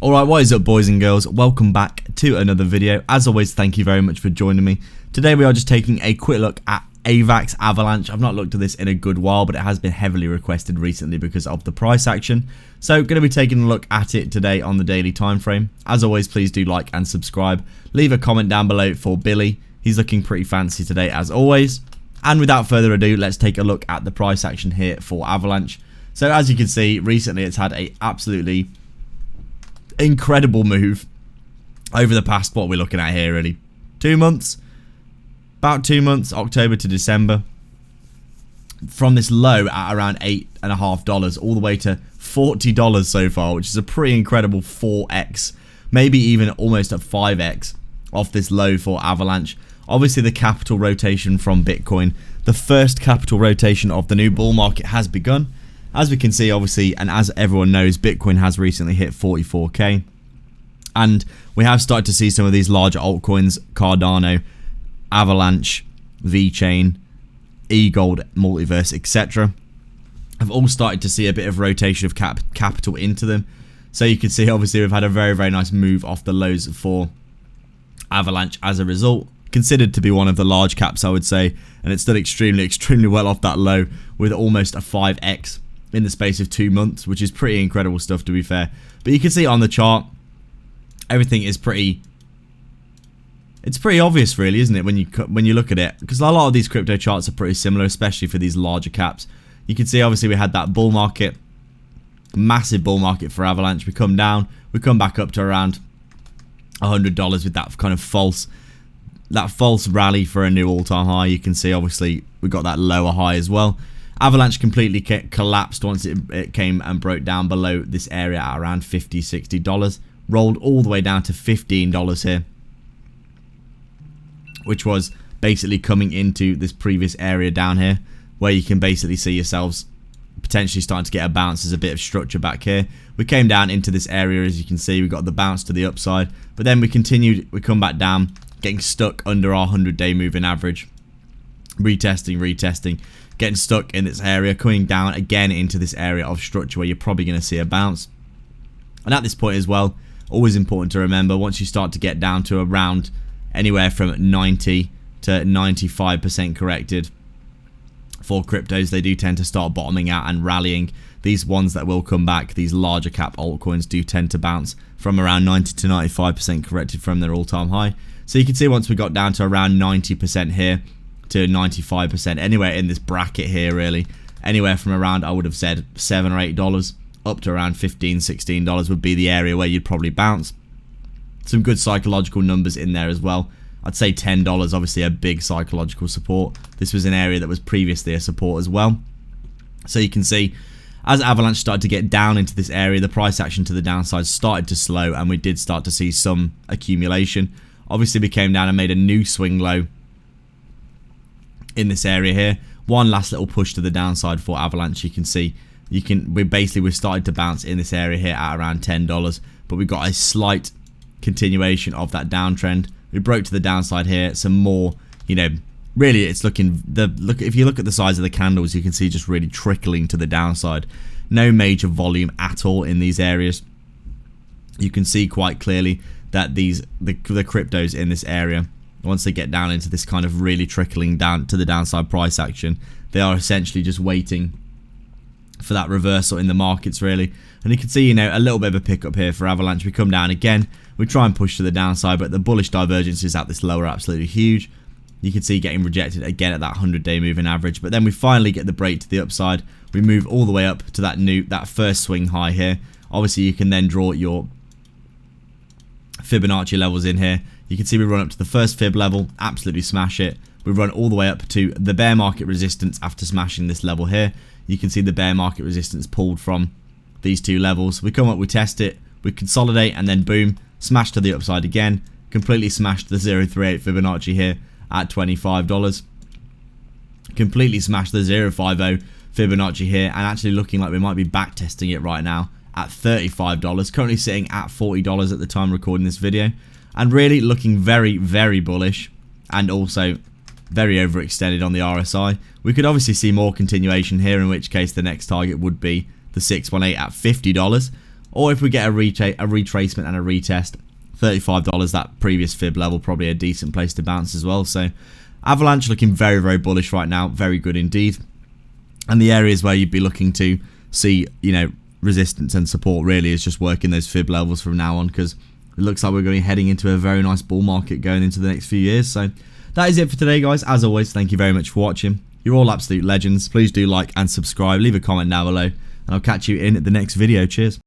Alright, what is up boys and girls, welcome back to another video. As always, thank you very much for joining me. Today we are just taking a quick look at Avax Avalanche. I've not looked at this in a good while, but it has been heavily requested recently because of the price action. So going to be taking a look at it today on the daily time frame. As always, please do like and subscribe. Leave a comment down below for Billy. He's looking pretty fancy today as always. And without further ado, let's take a look at the price action here for Avalanche. So as you can see, recently it's had a absolutely incredible move over the past, what we're looking at here really, 2 months, about 2 months, October to December, from this low at around $8.50 all the way to $40 so far, which is a pretty incredible 4x, maybe even almost a 5x off this low for Avalanche. Obviously the capital rotation from Bitcoin, the first capital rotation of the new bull market has begun. As we can see, obviously, and as everyone knows, Bitcoin has recently hit 44k. And we have started to see some of these larger altcoins, Cardano, Avalanche, VeChain, eGold, Multiverse, etc. have all started to see a bit of rotation of capital into them. So you can see, obviously, we've had a very, very nice move off the lows for Avalanche as a result. Considered to be one of the large caps, I would say. And it's done extremely, extremely well off that low with almost a 5x. In the space of 2 months, which is pretty incredible stuff to be fair. But you can see on the chart, everything is pretty obvious really, isn't it, when you look at it, because a lot of these crypto charts are pretty similar, especially for these larger caps. You can see obviously we had that bull market, massive bull market for Avalanche. We come down, we come back up to around $100 with that kind of false rally for a new all-time high. You can see obviously we got that lower high as well. Avalanche completely collapsed once it came and broke down below this area at around $50-$60. Rolled all the way down to $15 here, which was basically coming into this previous area down here, where you can basically see yourselves potentially starting to get a bounce. There's a bit of structure back here. We came down into this area, as you can see. We got the bounce to the upside, but then we continued. We come back down, getting stuck under our 100-day moving average. Retesting. Getting stuck in this area, coming down again into this area of structure where you're probably going to see a bounce. And at this point as well, always important to remember, once you start to get down to around anywhere from 90 to 95% corrected for cryptos, they do tend to start bottoming out and rallying. These ones that will come back, these larger cap altcoins, do tend to bounce from around 90 to 95% corrected from their all-time high. So you can see once we got down to around 90% here, to 95%, anywhere in this bracket here really, anywhere from around, I would have said $7 or $8 up to around $15, $16 would be the area where you'd probably bounce. Some good psychological numbers in there as well. I'd say $10, obviously a big psychological support. This was an area that was previously a support as well. So you can see as Avalanche started to get down into this area, the price action to the downside started to slow, and we did start to see some accumulation. Obviously we came down and made a new swing low in this area here. One last little push to the downside for Avalanche. You can see we started to bounce in this area here at around $10, but we got a slight continuation of that downtrend. We broke to the downside here. Some more, really it's looking, if you look at the size of the candles, you can see just really trickling to the downside. No major volume at all in these areas. You can see quite clearly that the cryptos in this area, once they get down into this kind of really trickling down to the downside price action, they are essentially just waiting for that reversal in the markets really. And you can see, a little bit of a pickup here for Avalanche. We come down again, we try and push to the downside, but the bullish divergences at this low are absolutely huge. You can see getting rejected again at that 100-day moving average, but then we finally get the break to the upside. We move all the way up to that first swing high here. Obviously you can then draw your Fibonacci levels in here. You can see we run up to the first fib level, absolutely smash it. We run all the way up to the bear market resistance after smashing this level here. You can see the bear market resistance pulled from these two levels. We come up, we test it, we consolidate, and then boom, smash to the upside again. Completely smashed the 0.38 Fibonacci here at $25. Completely smashed the 0.50 Fibonacci here, and actually looking like we might be back testing it right now at $35. Currently sitting at $40 at the time recording this video. And really looking very, very bullish, and also very overextended on the RSI. We could obviously see more continuation here, in which case the next target would be the 618 at $50. or if we get a retracement and a retest, $35, that previous fib level, probably a decent place to bounce as well. So Avalanche looking very, very bullish right now, very good indeed. And the areas where you'd be looking to see, you know, resistance and support really is just working those fib levels from now on, because it looks like we're going to be heading into a very nice bull market going into the next few years. So that is it for today, guys. As always, thank you very much for watching. You're all absolute legends. Please do like and subscribe. Leave a comment down below, and I'll catch you in the next video. Cheers.